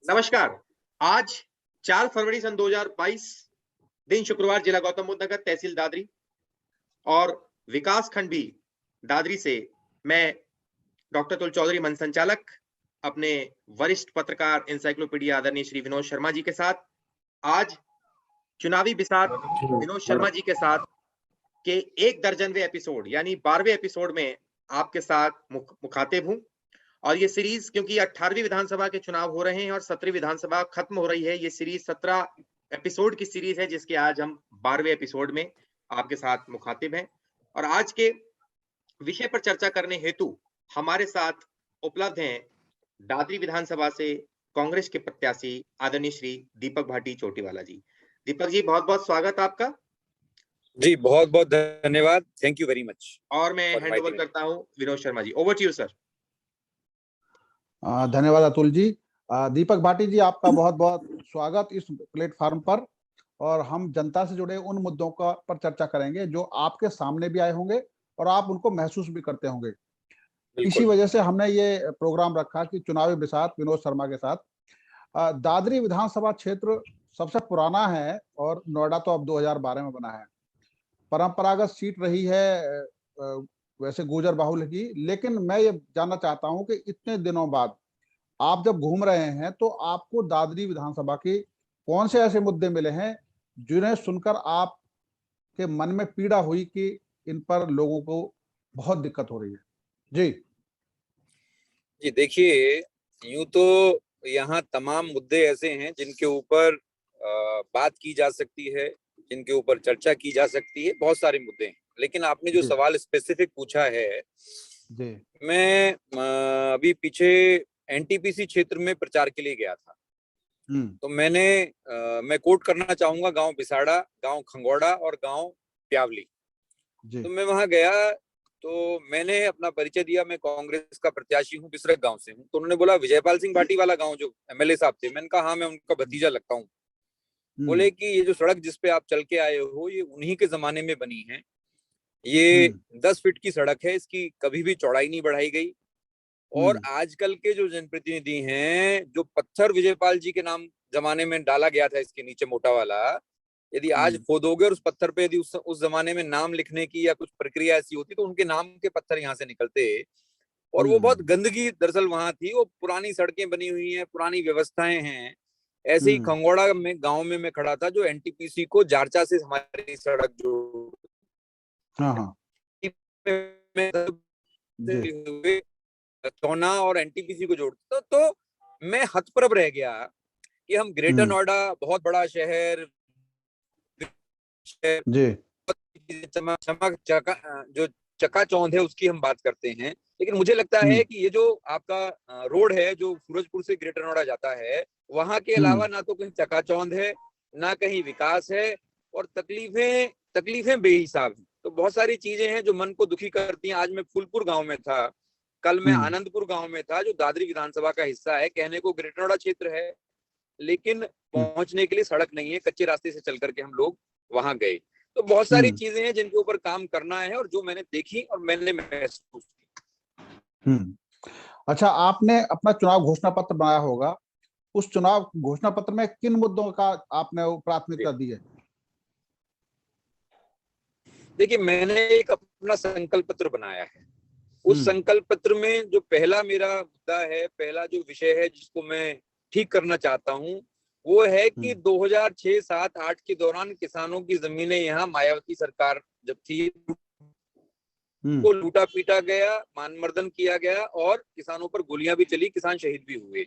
नमस्कार। आज 4 फरवरी सन 2022 दिन शुक्रवार, जिला गौतम बुद्ध नगर, तहसील दादरी और विकास खंड भी दादरी से मैं डॉक्टर तुल चौधरी मन संचालक अपने वरिष्ठ पत्रकार एनसाइक्लोपीडिया आदरणीय श्री विनोद शर्मा जी के साथ आज चुनावी बिसात विनोद शर्मा जी के साथ के 1 दर्जनवें एपिसोड यानी 12वें एपिसोड में आपके साथ मुखातिब हूं। और ये सीरीज, क्योंकि 18वीं विधानसभा के चुनाव हो रहे हैं और 17वीं विधानसभा खत्म हो रही है, ये सीरीज 17 एपिसोड की सीरीज है, जिसके आज हम 12वें एपिसोड में आपके साथ मुखातिब हैं। और आज के विषय पर चर्चा करने हेतु हमारे साथ उपलब्ध हैं दादरी विधानसभा से कांग्रेस के प्रत्याशी आदरणीय श्री दीपक भाटी चोटीवाला जी। दीपक जी, बहुत बहुत स्वागत आपका। जी, बहुत बहुत धन्यवाद, थैंक यू वेरी मच। और मैं हैंड ओवर करता हूं Vinod Sharma ji. Over to you sir. धन्यवाद अतुल जी। दीपक भाटी जी, आपका बहुत बहुत स्वागत इस प्लेटफॉर्म पर। और हम जनता से जुड़े उन मुद्दों का पर चर्चा करेंगे जो आपके सामने भी आए होंगे और आप उनको महसूस भी करते होंगे। इसी वजह से हमने ये प्रोग्राम रखा कि चुनावी बिसात विनोद शर्मा के साथ। दादरी विधानसभा क्षेत्र सबसे पुराना है और नोएडा तो अब 2012 में बना है। परंपरागत सीट रही है वैसे गुजर बाहुल्य की, लेकिन मैं ये जानना चाहता हूं कि इतने दिनों बाद आप जब घूम रहे हैं तो आपको दादरी विधानसभा के कौन से ऐसे मुद्दे मिले हैं जिन्हें सुनकर आपके मन में पीड़ा हुई कि इन पर लोगों को बहुत दिक्कत हो रही है? जी देखिए, यूं तो यहाँ तमाम मुद्दे ऐसे हैं जिनके ऊपर बात की जा सकती है, जिनके ऊपर चर्चा की जा सकती है। बहुत सारे मुद्दे हैं, लेकिन आपने जो सवाल स्पेसिफिक पूछा है, मैं अभी पीछे एनटीपीसी क्षेत्र में प्रचार के लिए गया था। तो मैं कोट करना चाहूंगा गांव बिसाड़ा, गांव खंगौड़ा और गांव प्यावली। तो मैं वहां गया तो मैंने अपना परिचय दिया, मैं कांग्रेस का प्रत्याशी हूँ, बिसरक गांव से हूँ। तो उन्होंने बोला विजयपाल सिंह भाटी वाला गांव जो एमएलए साहब थे। मैंने कहा हाँ, मैं उनका भतीजा लगता हूँ। बोले कि ये जो सड़क जिस पे आप चल के आए हो, ये उन्हीं के जमाने में बनी है। ये 10 फीट की सड़क है, इसकी कभी भी चौड़ाई नहीं बढ़ाई गई। और आजकल के जो जनप्रतिनिधि हैं, जो पत्थर विजयपाल जी के नाम जमाने में डाला गया था इसके नीचे मोटा वाला, यदि आज खोदोगे और उस पत्थर पे यदि उस जमाने में नाम लिखने की या कुछ प्रक्रिया ऐसी होती तो उनके नाम के पत्थर यहाँ से निकलते। और वो बहुत गंदगी दरअसल वहां थी। वो पुरानी सड़कें बनी हुई हैं, पुरानी व्यवस्थाएं हैं। ऐसे ही खंगोड़ा में गांव में मैं खड़ा था, जो एनटीपीसी को जारचा से हमारी सड़क जो चौना और एनटीपीसी को जोड़ता, तो मैं हतप्रभ रह गया कि हम ग्रेटर नोएडा, बहुत बड़ा शहर, जो चकाचौंध है उसकी हम बात करते हैं। लेकिन मुझे लगता है कि ये जो आपका रोड है जो सूरजपुर से ग्रेटर नोएडा जाता है, वहां के अलावा ना तो कहीं चकाचौंध है, ना कहीं विकास है, और तकलीफें बेहिसाब हैं। तो बहुत सारी चीजें हैं जो मन को दुखी करती हैं। आज मैं फूलपुर गांव में था, कल मैं आनंदपुर गांव में था, जो दादरी विधानसभा का हिस्सा है। कहने को ग्रेटर नोएडा क्षेत्र है, लेकिन पहुंचने के लिए सड़क नहीं है, कच्चे रास्ते से चल करके हम लोग वहां गए। तो बहुत सारी चीजें हैं जिनके ऊपर काम करना है और जो मैंने देखी और मैंने महसूस की। अच्छा, आपने अपना चुनाव घोषणा पत्र बनाया होगा, उस चुनाव घोषणा पत्र में किन मुद्दों का आपने प्राथमिकता दी है? देखिए, मैंने एक अपना संकल्प पत्र बनाया है। उस संकल्प पत्र में जो पहला मेरा मुद्दा है, पहला जो विषय है जिसको मैं ठीक करना चाहता हूँ, वो है कि 2006, 7, 8 के दौरान किसानों की जमीनें यहाँ मायावती सरकार जब थी, को लूटा पीटा गया, मानमर्दन किया गया और किसानों पर गोलियां भी चली, किसान शहीद भी हुए।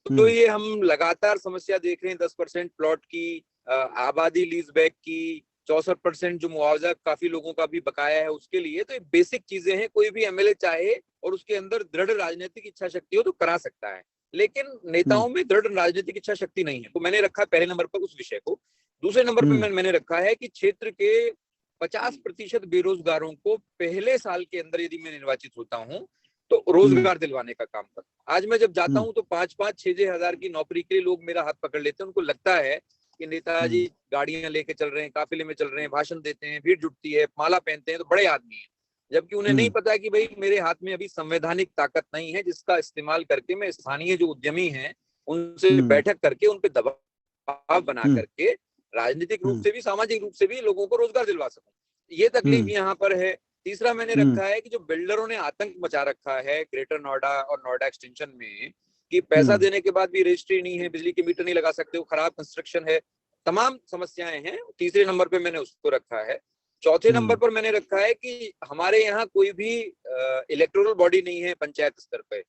तो ये हम लगातार समस्या देख रहे हैं। 10% प्लॉट की आबादी लीज बैक की, 64% जो मुआवजा काफी लोगों का भी बकाया है उसके लिए। तो ये बेसिक चीजें हैं। कोई भी एमएलए चाहे और उसके अंदर दृढ़ राजनीतिक इच्छा शक्ति हो तो करा सकता है, लेकिन नेताओं में दृढ़ राजनीतिक इच्छा शक्ति नहीं है। तो मैंने रखा पहले नंबर पर उस विषय को। दूसरे नंबर पर मैंने रखा है कि क्षेत्र के 50% बेरोजगारों को पहले साल के अंदर यदि मैं निर्वाचित होता हूं तो रोजगार दिलवाने का काम कर। आज मैं जब जाता हूं तो 5-5, 6-6 हजार की नौकरी के लिए लोग मेरा हाथ पकड़ लेते हैं। उनको लगता है कि नेताजी गाड़ियां लेके चल रहे हैं, काफिले में चल रहे हैं, भाषण देते हैं, भीड़ जुटती है, माला पहनते हैं, तो बड़े आदमी हैं। जबकि उन्हें नहीं पता कि भाई मेरे हाथ में अभी संवैधानिक ताकत नहीं है जिसका इस्तेमाल करके मैं स्थानीय जो उद्यमी हैं उनसे बैठक करके उन पे दबाव बना करके राजनीतिक रूप से भी सामाजिक रूप से भी लोगों को रोजगार दिलवा सकूं। ये तकलीफ यहाँ पर है। तीसरा मैंने रखा है कि जो बिल्डरों ने आतंक मचा रखा है ग्रेटर नोएडा और नोएडा एक्सटेंशन में, कि पैसा देने के बाद भी रजिस्ट्री नहीं है, बिजली के मीटर नहीं लगा सकते हो, खराब कंस्ट्रक्शन है, तमाम समस्याएं हैं। तीसरे नंबर पे मैंने उसको रखा है। चौथे नंबर पर मैंने रखा है कि हमारे यहाँ कोई भी इलेक्टोरल बॉडी नहीं है पंचायत स्तर पे,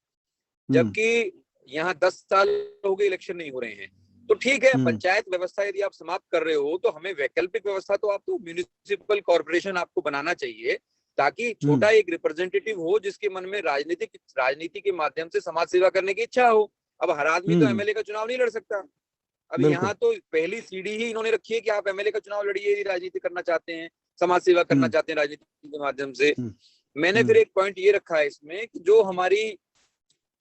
जबकि यहाँ 10 साल हो गए इलेक्शन नहीं हो रहे हैं। तो ठीक है, पंचायत व्यवस्था यदि आप समाप्त कर रहे हो तो हमें वैकल्पिक व्यवस्था तो आपको म्युनिसिपल कॉर्पोरेशन आपको बनाना चाहिए, ताकि छोटा एक रिप्रेजेंटेटिव हो जिसके मन में राजनीति के माध्यम से समाज सेवा करने की इच्छा हो। अब हर आदमी तो एमएलए का चुनाव नहीं लड़ सकता। अब यहाँ तो पहली सीढ़ी ही इन्होंने रखी है कि आप एमएलए का चुनाव लड़िए, राजनीति करना चाहते हैं, समाज सेवा करना चाहते हैं राजनीति के माध्यम से। मैंने फिर एक पॉइंट ये रखा है इसमें कि जो हमारी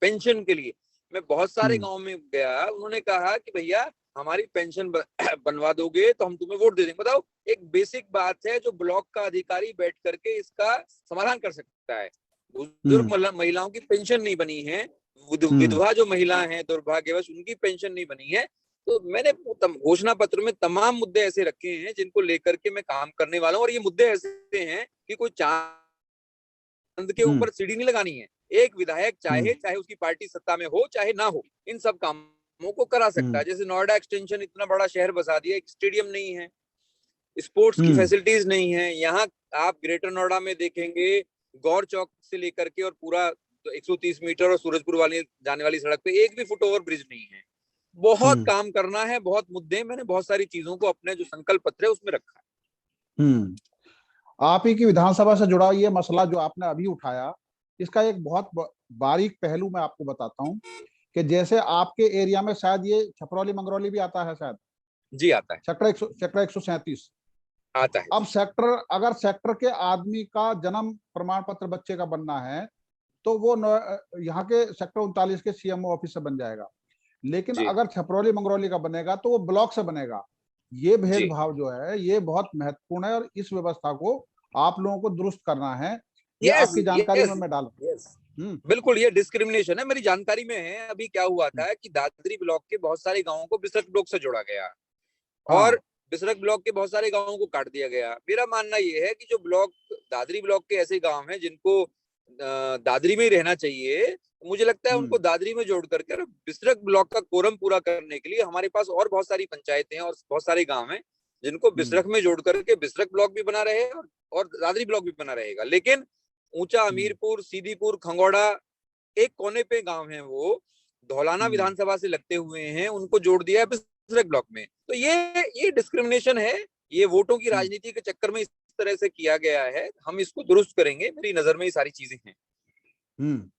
पेंशन के लिए मैं बहुत सारे गांव में गया, उन्होंने कहा कि भैया हमारी पेंशन बनवा दोगे तो हम तुम्हें वोट दे देंगे। बताओ, एक बेसिक बात है जो ब्लॉक का अधिकारी बैठ करके इसका समाधान कर सकता है। बुजुर्ग महिलाओं की पेंशन नहीं बनी है, विधवा जो महिला है दुर्भाग्यवश उनकी पेंशन नहीं बनी है। तो मैंने घोषणा पत्र में तमाम मुद्दे ऐसे रखे हैं जिनको लेकर के मैं काम करने वाला हूँ, और ये मुद्दे ऐसे हैं कि कोई चांद के ऊपर सीढ़ी नहीं लगानी है। एक विधायक चाहे उसकी पार्टी सत्ता में हो चाहे ना हो, इन सब कामों को करा सकता है। जैसे नोएडा एक्सटेंशन इतना बड़ा शहर बसा दिया, एक स्टेडियम नहीं है, स्पोर्ट्स की फैसिलिटीज नहीं है। यहाँ आप ग्रेटर नोएडा में देखेंगे गौर चौक से लेकर के और पूरा 130 मीटर और सूरजपुर वाली जाने वाली सड़क पे एक भी फुट ओवर ब्रिज नहीं है। बहुत काम करना है, बहुत मुद्दे। मैंने बहुत सारी चीजों को अपने जो संकल्प पत्र है उसमें रखा है। आप ही की विधानसभा से जुड़ा ये मसला जो आपने अभी उठाया, इसका एक बहुत बारीक पहलू मैं आपको बताता हूँ कि जैसे आपके एरिया में शायद ये छपरौली मंगरौली भी आता है, शायद जी आता है, सेक्टर 137 आता है। अब अगर सेक्टर के आदमी का जन्म प्रमाण पत्र बच्चे का बनना है तो वो यहाँ के सेक्टर 39 के सीएमओ ऑफिस से बन जाएगा, लेकिन अगर छपरौली मंगरौली का बनेगा तो वो ब्लॉक से बनेगा। ये भेदभाव जो है ये बहुत महत्वपूर्ण है और इस व्यवस्था को आप लोगों को दुरुस्त करना है। ये आपकी जानकारी में मैं डाल बिल्कुल, ये डिस्क्रिमिनेशन है, मेरी जानकारी में है। अभी क्या हुआ था कि दादरी ब्लॉक के बहुत सारे गांवों को बिसरख ब्लॉक से जोड़ा गया और बिसरख ब्लॉक के बहुत सारे गांवों को काट दिया गया। मेरा मानना ये है कि जो ब्लॉक दादरी ब्लॉक के ऐसे गांव हैं जिनको दादरी में ही रहना चाहिए, मुझे लगता है उनको दादरी में जोड़ करके बिसरख ब्लॉक का कोरम पूरा करने के लिए हमारे पास और बहुत सारी पंचायतें हैं और बहुत सारे गांव हैं जिनको बिसरख में जोड़ करके बिसरख ब्लॉक भी बना रहे और दादरी ब्लॉक भी बना रहेगा। लेकिन ऊंचा अमीरपुर, सीदीपुर, खंगौड़ा एक कोने पे गांव है, वो धौलाना विधानसभा से लगते हुए हैं, उनको जोड़ दिया है बिसरख ब्लॉक में। तो ये डिस्क्रिमिनेशन है, ये वोटों की राजनीति के चक्कर में इस तरह से किया गया है। हम इसको दुरुस्त करेंगे, मेरी नजर में ये सारी चीजें हैं।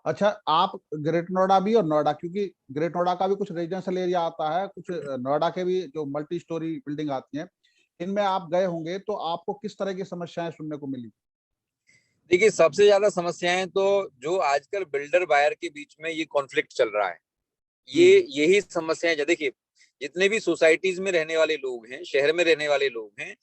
अच्छा, आप ग्रेट नोएडा भी और नोएडा, क्योंकि ग्रेट नोएडा का भी कुछ रेजिडेंशियल एरिया आता है, कुछ नोएडा के भी जो मल्टी स्टोरी बिल्डिंग आती हैं, इनमें आप गए होंगे तो आपको किस तरह की समस्याएं सुनने को मिली? देखिए, सबसे ज्यादा समस्याएं तो जो आजकल बिल्डर बायर के बीच में ये कॉन्फ्लिक्ट चल रहा है, यही समस्याएं। देखिए, जितने भी सोसाइटीज में रहने वाले लोग हैं, शहर में रहने वाले लोग हैं,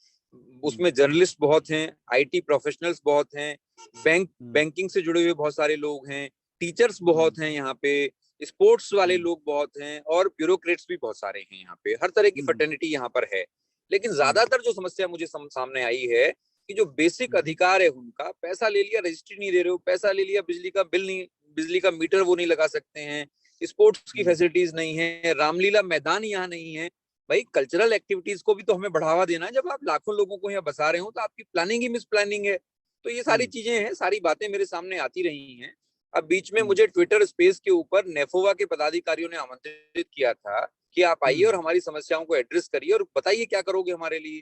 उसमें जर्नलिस्ट बहुत हैं, आईटी प्रोफेशनल्स बहुत हैं, बैंकिंग से जुड़े हुए बहुत सारे लोग हैं, टीचर्स बहुत हैं यहाँ पे, स्पोर्ट्स वाले लोग बहुत हैं और ब्यूरोक्रेट्स भी बहुत सारे हैं यहाँ पे। हर तरह की फर्टेनिटी यहाँ पर है। लेकिन ज्यादातर जो समस्या मुझे सामने आई है कि जो बेसिक अधिकार है उनका, पैसा ले लिया, रजिस्ट्री नहीं दे रहे हो, पैसा ले लिया, बिजली का बिल नहीं, बिजली का मीटर वो नहीं लगा सकते हैं, स्पोर्ट्स की फैसिलिटीज नहीं है, रामलीला मैदान यहाँ नहीं है। भाई, कल्चरल एक्टिविटीज को भी तो हमें बढ़ावा देना है। जब आप लाखों लोगों को यहाँ बसा रहे हो तो आपकी प्लानिंग ही मिस प्लानिंग है। तो ये सारी चीजें हैं, सारी बातें मेरे सामने आती रही हैं। अब बीच में मुझे ट्विटर स्पेस के ऊपर नेफोवा के पदाधिकारियों ने आमंत्रित किया था कि आप आइए और हमारी समस्याओं को एड्रेस करिए और बताइए क्या करोगे हमारे लिए।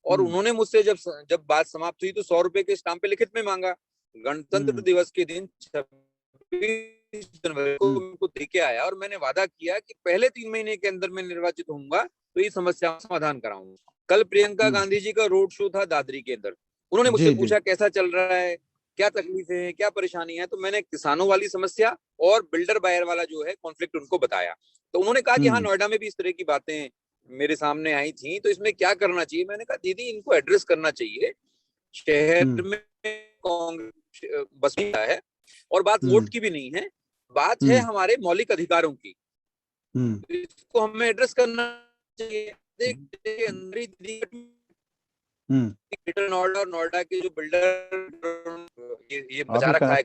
और उन्होंने मुझसे जब बात समाप्त हुई तो 100 रुपए के स्टाम्प पे लिखित में मांगा। गणतंत्र दिवस के दिन 26 जनवरी को उनको देके आया और मैंने वादा किया कि पहले 3 महीने के अंदर मैं निर्वाचित होऊंगा तो ये समस्या का समाधान कराऊंगा। कल प्रियंका गांधी जी का रोड शो था दादरी के अंदर। उन्होंने मुझसे पूछा कैसा चल रहा है, क्या तकलीफें हैं, क्या परेशानी है। तो मैंने किसानों वाली समस्या और बिल्डर बायर वाला जो है कॉन्फ्लिक्ट उनको बताया। तो उन्होंने कहा कि हाँ, नोएडा में भी इस तरह की बातें मेरे सामने आई थी, तो इसमें क्या करना चाहिए। मैंने कहा दीदी, इनको एड्रेस करना चाहिए। शहर में कांग्रेस बस है और बात वोट की भी नहीं है, बात है हमारे मौलिक अधिकारों की। तो इसको हमें एड्रेस करना चाहिए। देखिए अंदर ही ग्रेटर नोएडा और नोएडा के जो बिल्डर ये बचा रखा है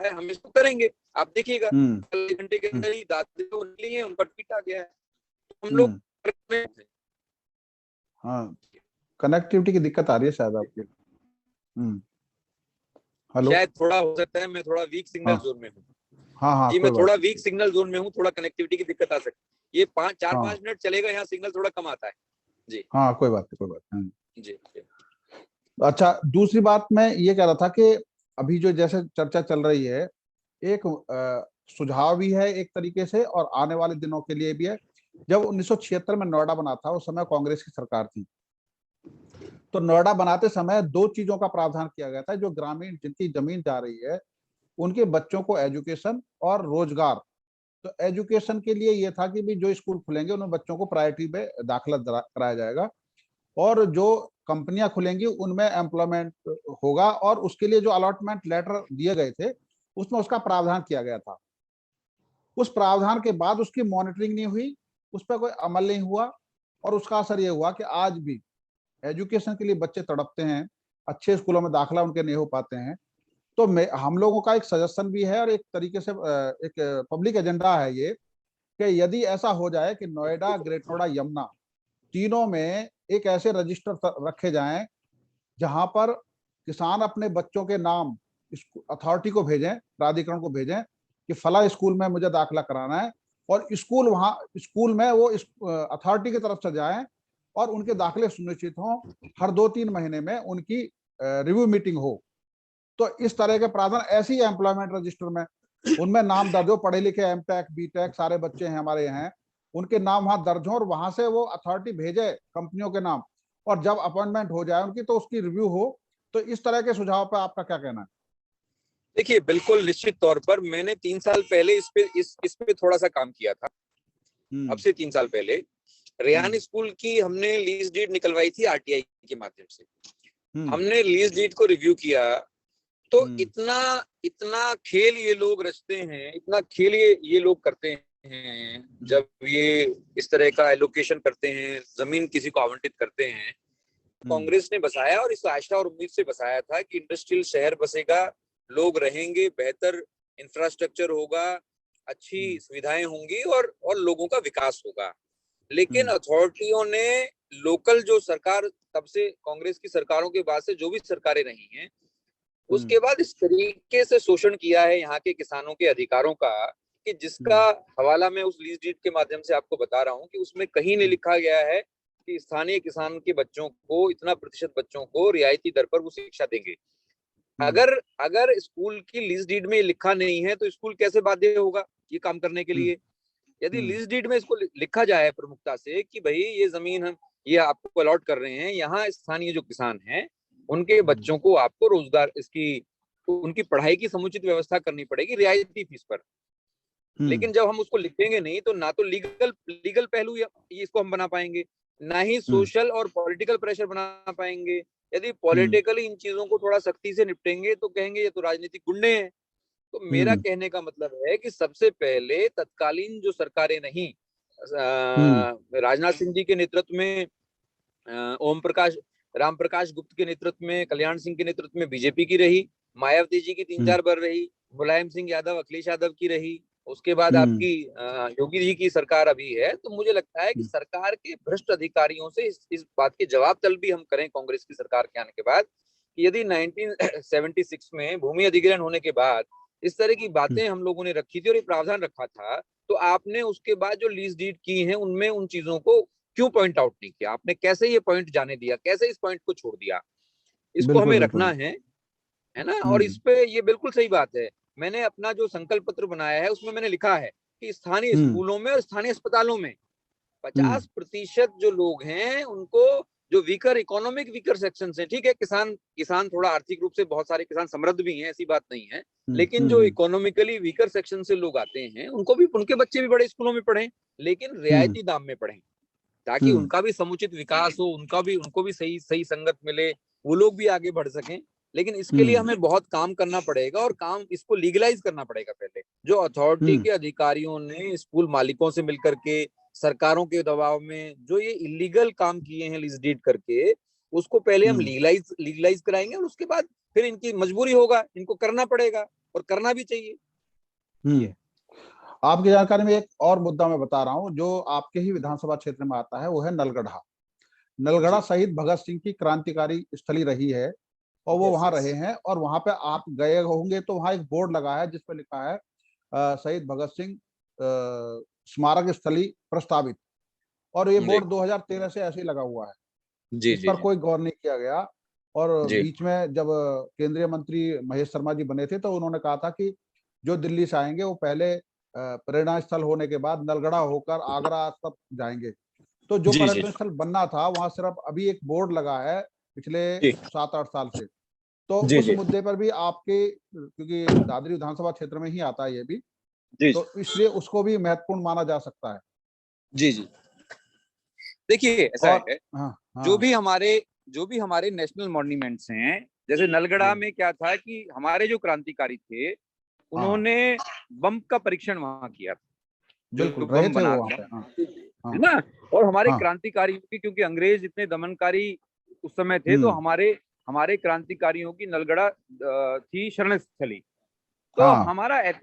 हम इसको करेंगे। आप देखिएगा कल 1 घंटे के अंदर ही दादरी को निकली है, उनका ट्वीट आ गया है। तो हम लोग हाँ, कनेक्टिविटी की दिक्कत आ रही है शायद आपकी। हेलो, शायद थोड़ा हो सकता है, मैं थोड़ा वीक सिग्नल जोन में हूँ। हाँ जी, मैं थोड़ा वीक सिग्नल जोन में हूँ, थोड़ा कनेक्टिविटी की दिक्कत आ सकती है। ये 4-5 मिनट चलेगा, यहाँ सिग्नल थोड़ा कम आता है। जी हाँ, कोई बात नहीं। जी। अच्छा, दूसरी बात मैं ये कह रहा था कि अभी जो जैसे चर्चा चल रही है, एक सुझाव भी है एक तरीके से, और आने वाले दिनों के लिए भी है। जब 1976 में नोएडा बना था, उस समय कांग्रेस की सरकार थी, तो नोएडा बनाते समय 2 चीजों का प्रावधान किया गया था। जो ग्रामीण जिनकी जमीन जा रही है, उनके बच्चों को एजुकेशन और रोजगार। तो एजुकेशन के लिए ये था कि भी जो स्कूल खुलेंगे उनमें बच्चों को प्रायोरिटी में दाखिला कराया जाएगा, और जो कंपनियां खुलेंगी उनमें एम्प्लॉयमेंट होगा, और उसके लिए जो अलॉटमेंट लेटर दिए गए थे उसमें उसका प्रावधान किया गया था। उस प्रावधान के बाद उसकी मॉनिटरिंग नहीं हुई, उस पर कोई अमल नहीं हुआ, और उसका असर ये हुआ कि आज भी एजुकेशन के लिए बच्चे तड़पते हैं, अच्छे स्कूलों में दाखिला उनके नहीं हो पाते हैं। तो हम लोगों का एक सजेशन भी है, और एक तरीके से एक पब्लिक एजेंडा है ये, कि यदि ऐसा हो जाए कि नोएडा, ग्रेटर नोएडा, यमुना तीनों में एक ऐसे रजिस्टर रखे जाएं जहां पर किसान अपने बच्चों के नाम अथॉरिटी को भेजें, प्राधिकरण को भेजें कि फला स्कूल में मुझे दाखिला कराना है, और स्कूल में वो अथॉरिटी की तरफ से जाएं और उनके दाखिले सुनिश्चित हों। हर 2-3 महीने में उनकी रिव्यू मीटिंग हो। तो इस तरह के प्रावधान ऐसी एम्प्लॉयमेंट रजिस्टर में, उनमें नाम दर्ज हो, पढ़े लिखे एमटेक बीटेक सारे बच्चे हैं हमारे यहाँ, उनके नाम वहां दर्ज हो, और वहां से वो अथॉरिटी भेजे कंपनियों के नाम, और जब अपॉइंटमेंट हो जाए उनकी तो उसकी रिव्यू हो। तो इस तरह के सुझाव पर आपका क्या कहना है? देखिए, बिल्कुल निश्चित तौर पर मैंने 3 साल पहले इस पे थोड़ा सा काम किया था। अब से 3 साल पहले रेहान स्कूल की हमने लीज डीड निकलवाई थी आरटीआई के माध्यम से। हमने लीज डीड को रिव्यू किया, तो इतना खेल ये लोग रचते हैं, इतना खेल ये लोग करते हैं। जब ये इस तरह का एलोकेशन करते हैं, जमीन किसी को आवंटित करते हैं, कांग्रेस ने बसाया, और इस आशा और उम्मीद से बसाया था कि इंडस्ट्रियल शहर बसेगा, लोग रहेंगे, बेहतर इंफ्रास्ट्रक्चर होगा, अच्छी सुविधाएं होंगी, और लोगों का विकास होगा। लेकिन अथॉरिटियों ने लोकल जो सरकार, तब से कांग्रेस की सरकारों के बाद से जो भी सरकारें रही हैं, उसके बाद इस तरीके से शोषण किया है यहाँ के किसानों के अधिकारों का, कि जिसका हवाला मैं उस लीज डीड के माध्यम से आपको बता रहा हूँ कि उसमें कहीं नहीं लिखा गया है कि स्थानीय किसान के बच्चों को, इतना प्रतिशत बच्चों को रियायती दर पर वो शिक्षा देंगे। अगर स्कूल की लीज डीड में लिखा नहीं है तो स्कूल कैसे बाध्य होगा ये काम करने के लिए? यदि लीज डीड में इसको लिखा जाए प्रमुखता से कि भाई ये जमीन हम ये आपको अलॉट कर रहे हैं, यहाँ स्थानीय जो किसान हैं उनके बच्चों को आपको रोजगार, उनकी पढ़ाई की समुचित व्यवस्था करनी पड़ेगी रियायती फीस पर। लेकिन जब हम उसको लिखेंगे नहीं, तो ना तो लीगल पहलू इसको हम बना पाएंगे, ना ही सोशल और पॉलिटिकल प्रेशर बना पाएंगे। यदि पॉलिटिकली इन चीजों को थोड़ा सख्ती से निपटेंगे तो कहेंगे ये तो राजनीतिक गुंडे हैं। तो मेरा कहने का मतलब है कि सबसे पहले तत्कालीन जो सरकारें रहीं, राजनाथ सिंह जी के नेतृत्व में, राम प्रकाश गुप्त के नेतृत्व में, कल्याण सिंह के नेतृत्व में बीजेपी की रही, मायावती जी की 3-4 बार रही, मुलायम सिंह यादव, अखिलेश यादव की रही, उसके बाद आपकी योगी जी की सरकार अभी है। तो मुझे लगता है कि सरकार के भ्रष्ट अधिकारियों से इस बात के जवाब तलब भी हम करें कांग्रेस की सरकार के आने के बाद, कि यदि 1976 में भूमि अधिग्रहण होने के बाद इस तरह की बातें हम लोगों ने रखी थी और ये प्रावधान रखा था, तो आपने उसके बाद जो लीज डीड की है उनमें उन चीजों को क्यों पॉइंट आउट नहीं किया? आपने कैसे ये पॉइंट जाने दिया, कैसे इस पॉइंट को छोड़ दिया? इसको हमें रखना है ना। और इस पे ये बिल्कुल सही बात है, मैंने अपना जो संकल्प पत्र बनाया है उसमें मैंने लिखा है कि स्थानीय स्कूलों में और स्थानीय अस्पतालों में 50% जो लोग हैं उनको, जो इकोनॉमिक वीकर सेक्शन है, ठीक है, किसान थोड़ा आर्थिक रूप से, बहुत सारे किसान समृद्ध भी हैं, ऐसी बात नहीं है, लेकिन जो इकोनॉमिकली वीकर सेक्शन से लोग आते हैं उनको भी, उनके बच्चे भी बड़े स्कूलों में पढ़ें, लेकिन रियायती दाम में पढ़ें, ताकि उनका भी समुचित विकास हो, उनको भी सही संगत मिले, वो लोग भी आगे बढ़ सकें। लेकिन इसके लिए हमें बहुत काम करना पड़ेगा और काम इसको लीगलाइज करना पड़ेगा। पहले जो अथॉरिटी के अधिकारियों ने स्कूल मालिकों से मिलकर के, सरकारों के दबाव में जो ये इलीगल काम किए हैं लीज डीड करके, उसको पहले हम लीगलाइज कराएंगे और उसके बाद फिर इनकी मजबूरी होगा, इनको करना पड़ेगा और करना भी चाहिए। आपकी जानकारी में एक और मुद्दा मैं बता रहा हूं जो आपके ही विधानसभा क्षेत्र में आता है, वो है नलगढ़ा। नलगढ़ा शहीद भगत सिंह की क्रांतिकारी स्थली रही है और वो वहां रहे हैं, और वहां पे आप गए होंगे तो वहां एक बोर्ड लगा है जिस पर लिखा है शहीद भगत सिंह स्मारक स्थली प्रस्तावित, और ये बोर्ड 2013 से ऐसे ही लगा हुआ है। इस पर कोई गौर नहीं किया गया। और बीच में जब केंद्रीय मंत्री महेश शर्मा जी बने थे तो उन्होंने कहा था कि जो दिल्ली से आएंगे वो पहले प्रेरणा स्थल होने के बाद नलगढ़ा होकर आगरा तक जाएंगे। तो जो पर्यटन स्थल बनना था वहां सिर्फ अभी एक बोर्ड लगा है पिछले 7-8 साल से। तो उस मुद्दे पर भी आपके, क्योंकि दादरी विधानसभा क्षेत्र में ही आता है ये भी, तो इसलिए उसको भी महत्वपूर्ण माना जा सकता है। जी देखिए ऐसा है, जो भी हमारे नेशनल मॉन्यूमेंट्स हैं, जैसे नलगढ़ा में क्या था कि हमारे जो क्रांतिकारी थे उन्होंने बम का परीक्षण वहां किया था, जो बम बना है ना। और हमारे क्रांतिकारियों की, क्योंकि अंग्रेज इतने दमनकारी उस समय थे, तो हमारे क्रांतिकारियों की नलगढ़ा थी शरण स्थली। तो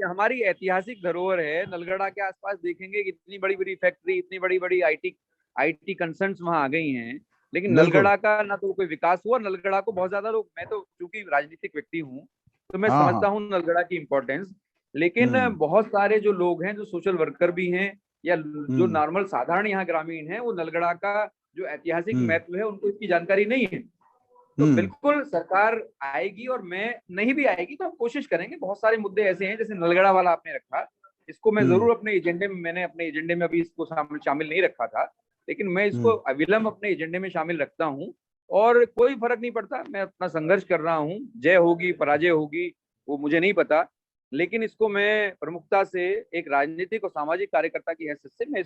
हमारी ऐतिहासिक धरोहर है। नलगढ़ा के आसपास देखेंगे कि इतनी बड़ी बड़ी फैक्ट्री, इतनी बड़ी बड़ी आईटी कंसर्न्स वहां आ गई हैं, लेकिन नलगढ़ा का ना तो कोई विकास हुआ। नलगढ़ा को बहुत ज्यादा लोग, मैं तो चूंकि राजनीतिक व्यक्ति हूँ तो मैं समझता हूँ नलगढ़ा की इंपॉर्टेंस, लेकिन बहुत सारे जो लोग हैं, जो सोशल वर्कर भी हैं या जो नॉर्मल साधारण यहाँ ग्रामीण हैं, वो नलगढ़ा का जो ऐतिहासिक महत्व है उनको इसकी जानकारी नहीं है। तो बिल्कुल सरकार आएगी, और मैं नहीं भी आएगी तो हम कोशिश करेंगे। बहुत सारे मुद्दे ऐसे हैं, जैसे नलगढ़ा वाला आपने रखा, इसको मैं जरूर अपने एजेंडे में, मैंने अपने एजेंडे में अभी इसको शामिल नहीं रखा था, लेकिन मैं इसको अविलंब अपने एजेंडे में शामिल रखता हूँ। और कोई फर्क नहीं पड़ता, मैं अपना संघर्ष कर रहा हूँ, जय होगी पराजय होगी वो मुझे नहीं पता, लेकिन इसको मैं प्रमुखता से एक राजनीतिक और सामाजिक कार्यकर्ता की हैसियत से मैं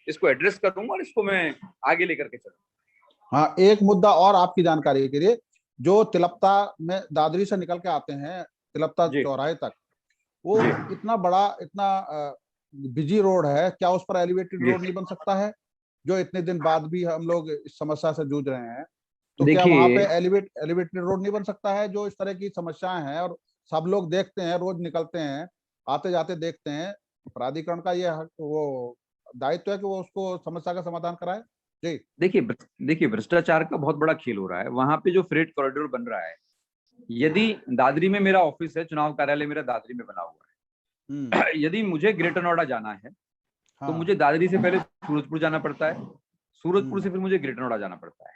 इसको एड्रेस करूंगा और इसको मैं आगे लेकर के चलूंगा। हाँ, एक मुद्दा और आपकी जानकारी के लिए, जो तिलपता में दादरी से निकल के आते हैं तिलपता चौराहे तक, वो इतना बड़ा, इतना बिजी रोड है, क्या उस पर एलिवेटेड रोड नहीं बन सकता है? जो इतने दिन बाद भी हम लोग इस समस्या से जूझ रहे हैं, तो क्या वहां पे एलिवेटेड रोड नहीं बन सकता है? जो इस तरह की समस्याएं हैं और सब लोग देखते हैं, रोज निकलते हैं, आते जाते देखते हैं, प्राधिकरण का ये वो दायित्व है कि वो उसको समस्या का समाधान कराए। जी देखिए भ्रष्टाचार का बहुत बड़ा खेल हो रहा है वहां पे। जो फ्रेट कॉरिडोर बन रहा है, यदि दादरी में मेरा ऑफिस है, चुनाव कार्यालय मेरा दादरी में बना हुआ है, यदि मुझे ग्रेटर नोएडा जाना है तो मुझे दादरी से पहले सूरजपुर जाना पड़ता है, सूरजपुर से फिर मुझे ग्रेटर नोएडा जाना पड़ता है।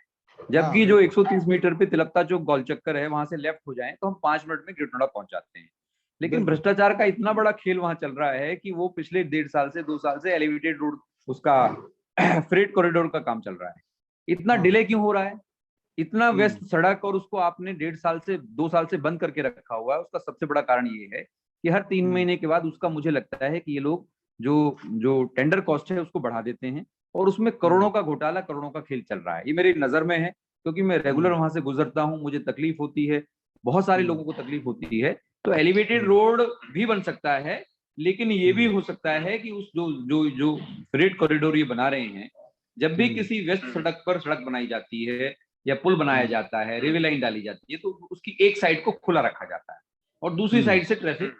जबकि जो 130 मीटर पे तिलपता चौक गोल चक्कर है, वहां से लेफ्ट हो जाएं तो हम 5 मिनट में ग्रेटर नोएडा पहुंच जाते हैं। लेकिन भ्रष्टाचार का इतना बड़ा खेल वहां चल रहा है कि वो पिछले 1.5 साल से 2 साल से एलिवेटेड रोड, उसका फ्रेट कॉरिडोर का काम चल रहा है। इतना डिले क्यों हो रहा है? इतना व्यस्त सड़क, और उसको आपने 1.5 साल से 2 साल से बंद करके रखा हुआ है। उसका सबसे बड़ा कारण ये है कि हर 3 महीने के बाद उसका, मुझे लगता है कि ये लोग जो टेंडर कॉस्ट है उसको बढ़ा देते हैं, और उसमें करोड़ों का घोटाला, करोड़ों का खेल चल रहा है। ये मेरी नजर में है, क्योंकि मैं रेगुलर वहां से गुजरता हूँ, मुझे तकलीफ होती है, बहुत सारे लोगों को तकलीफ होती है। तो एलिवेटेड रोड भी बन सकता है, लेकिन ये भी हो सकता है कि उस जो फ्रेट कॉरिडोर ये बना रहे हैं, जब भी किसी व्यस्त सड़क पर सड़क बनाई जाती है या पुल बनाया जाता है, रेलवे लाइन डाली जाती है, तो उसकी एक साइड को खुला रखा जाता है और दूसरी साइड से ट्रैफिक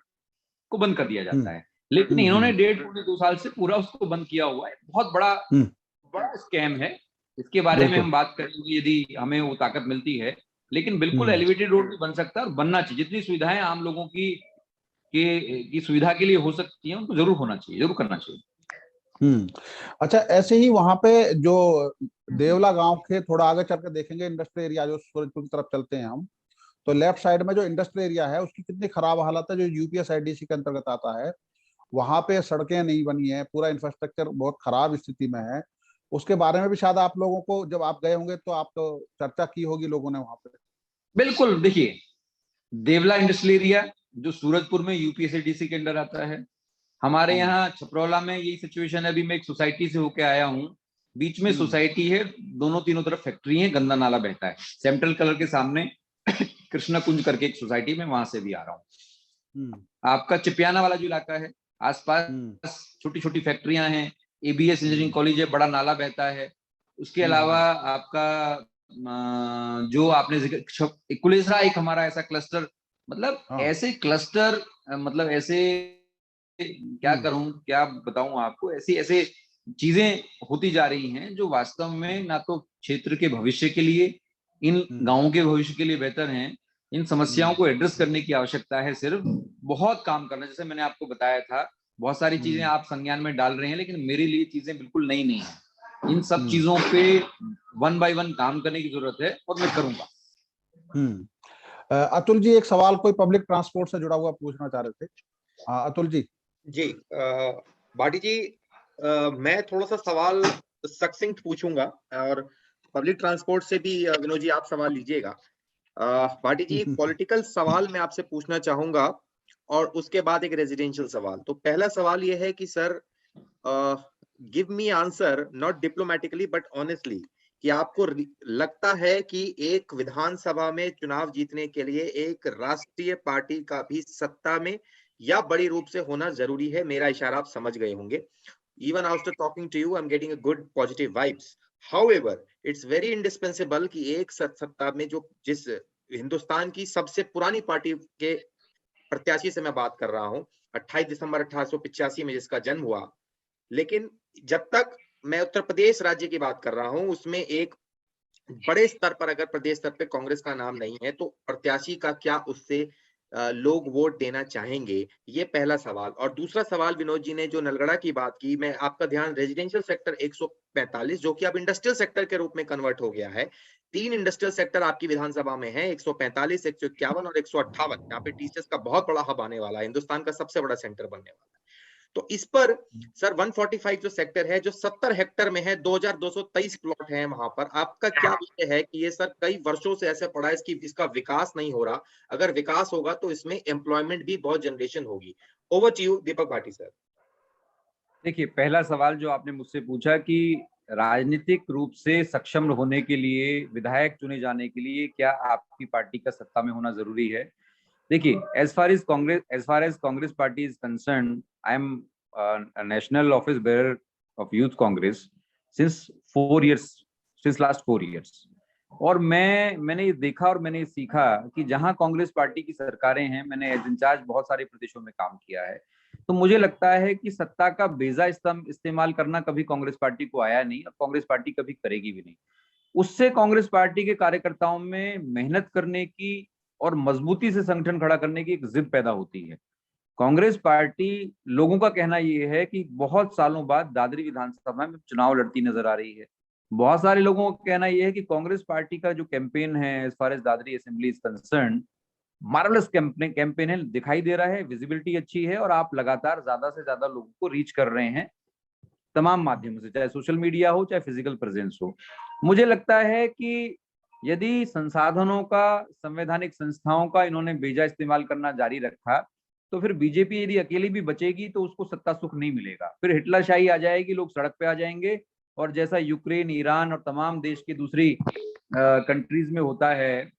को बंद कर दिया जाता है। लेकिन इन्होंने 1.5-2 साल से पूरा उसको बंद किया हुआ है। बहुत बड़ा स्कैम है। इसके बारे में हम बात करेंगे यदि हमें वो ताकत मिलती है, लेकिन बिल्कुल एलिवेटेड रोड भी बन सकता है और बनना चाहिए। जितनी सुविधाएं आम लोगों की सुविधा के लिए हो सकती है, उनको जरूर होना चाहिए, जरूर करना चाहिए। अच्छा, ऐसे ही वहां पे जो देवला गांव के थोड़ा आगे चल के देखेंगे, इंडस्ट्रियल एरिया, जो सूरजपुर की तरफ चलते हैं हम, तो लेफ्ट साइड में जो इंडस्ट्रियल एरिया है उसकी कितनी खराब हालत है, जो यूपीएसआईडीसी के अंतर्गत आता है। वहां पे सड़कें नहीं बनी है, पूरा इंफ्रास्ट्रक्चर बहुत खराब स्थिति में है। उसके बारे में भी शायद आप लोगों को, जब आप गए होंगे तो आप तो चर्चा की होगी लोगों ने वहां पे। बिल्कुल, देखिए देवला इंडस्ट्रियल एरिया जो सूरजपुर में यूपीएसआईडीसी के अंडर आता है, हमारे यहाँ छपरौला में यही सिचुएशन है। अभी मैं एक सोसाइटी से होके आया हूँ, बीच में सोसाइटी है, दोनों तीनों तरफ फैक्ट्री है, गंदा नाला बहता है, सेंट्रल कलर के सामने कृष्णा कुंज करके एक सोसाइटी में, वहां से भी आ रहा हूँ। आपका चिपियाना वाला जो इलाका है, आसपास छोटी छोटी फैक्ट्रियां हैं, एबीएस इंजीनियरिंग कॉलेज है, बड़ा नाला बहता है। उसके अलावा आपका जो आपने जिक्र, कुलेसरा एक हमारा ऐसा क्लस्टर, मतलब ऐसे क्लस्टर, मतलब ऐसे क्या करूं, क्या बताऊं आपको, ऐसी ऐसे चीजें होती जा रही हैं जो वास्तव में ना तो क्षेत्र के भविष्य के लिए, इन गांवों के भविष्य के लिए बेहतर हैं। इन समस्याओं को एड्रेस करने की आवश्यकता है, सिर्फ बहुत काम करना। जैसे मैंने आपको बताया था, बहुत सारी चीजें आप संज्ञान में डाल रहे हैं, लेकिन मेरे लिए चीजें बिल्कुल नई नहीं है। इन सब चीजों पे 1 बाय 1 काम करने की जरूरत है, और मैं करूंगा। अतुल जी, एक सवाल कोई पब्लिक ट्रांसपोर्ट से जुड़ा हुआ पूछना चाह रहे थे। अतुल जी। जी, भाटी जी, मैं थोड़ा सा सवाल सक्सिंक्ट पूछूंगा, और पब्लिक ट्रांसपोर्ट से भी विनोद जी आप सवाल लीजिएगा। भाटी जी, पॉलिटिकल सवाल मैं आपसे पूछना चाहूंगा, और उसके बाद एक रेजिडेंशियल सवाल। तो पहला सवाल यह है कि sir, give me answer not diplomatically but honestly, कि आपको लगता है कि एक विधानसभा में चुनाव जीतने के लिए एक राष्ट्रीय पार्टी का भी सत्ता में या बड़ी रूप से होना जरूरी है? मेरा इशारा आप समझ गए होंगे। Even after talking to you, I'm getting a good positive vibes. However, it's very indispensable कि एक सत्ता में जो, जिस हिंदुस्तान की सबसे पुरानी पार्टी के प्रत्याशी से मैं बात कर रहा हूं, 28 दिसंबर 1885 में जिसका जन्म हुआ, लेकिन जब तक मैं उत्तर प्रदेश राज्य की बात कर रहा हूं, उसमें एक बड़े स्तर पर, अगर प्रदेश स्तर पे कांग्रेस का नाम नहीं है, तो प्रत्याशी का क्या उससे लोग वोट देना चाहेंगे? ये पहला सवाल। और दूसरा सवाल, विनोद जी ने जो नलगड़ा की बात की, मैं आपका ध्यान रेजिडेंशियल सेक्टर 145, जो कि अब इंडस्ट्रियल सेक्टर के रूप में कन्वर्ट हो गया है। 3 इंडस्ट्रियल सेक्टर आपकी विधानसभा में है, 145, 151 और 158। यहाँ पे टीसीएस का बहुत बड़ा हब आने वाला है, हिंदुस्तान का सबसे बड़ा सेंटर बनने वाला है। तो इस पर सर 145 जो सेक्टर है, जो 70 हेक्टर में है, 2223 प्लॉट हैं वहां पर, आपका क्या विषय है कि ये सर कई वर्षों से ऐसे पड़ा है, इसका विकास नहीं हो रहा? अगर विकास होगा तो इसमें एम्प्लॉयमेंट भी बहुत जनरेशन होगी। Over to you Deepak Bhati sir. देखिए, पहला सवाल जो आपने मुझसे पूछा कि राजनीतिक रूप से सक्षम होने के लिए, विधायक चुने जाने के लिए क्या आपकी पार्टी का सत्ता में होना जरूरी है? देखिए, as far as Congress party is concerned, I am a national office bearer of Youth Congress since 4 years, since last 4 years. और मैंने ये देखा और मैंने सीखा कि जहां कांग्रेस पार्टी की सरकारें हैं, मैंने एज इंचार्ज बहुत सारे प्रदेशों में काम किया है, तो मुझे लगता है कि सत्ता का बेजा इस्तेमाल करना कभी कांग्रेस पार्टी को आया नहीं, और कांग्रेस पार्टी कभी करेगी भी नहीं। उससे कांग्रेस पार्टी के कार्यकर्ताओं में मेहनत करने की और मजबूती से संगठन खड़ा करने की एक जिद पैदा होती है। कांग्रेस पार्टी, लोगों का कहना यह है कि बहुत सालों बाद दादरी विधानसभा में चुनाव लड़ती नजर आ रही है। बहुत सारे लोगों का कहना यह है कि कांग्रेस पार्टी का जो कैंपेन है as far as Dadri assembly is concern, marvellous campaign है, दिखाई दे रहा है, विजिबिलिटी अच्छी है, और आप लगातार ज्यादा से ज्यादा लोगों को रीच कर रहे हैं तमाम माध्यमों से, चाहे सोशल मीडिया हो, चाहे फिजिकल प्रेजेंस हो। मुझे लगता है कि यदि संसाधनों का, संवैधानिक संस्थाओं का इन्होंने बेजा इस्तेमाल करना जारी रखा, तो फिर बीजेपी यदि अकेली भी बचेगी तो उसको सत्ता सुख नहीं मिलेगा, फिर हिटलरशाही आ जाएगी, लोग सड़क पे आ जाएंगे, और जैसा यूक्रेन, ईरान और तमाम देश की दूसरी कंट्रीज में होता है,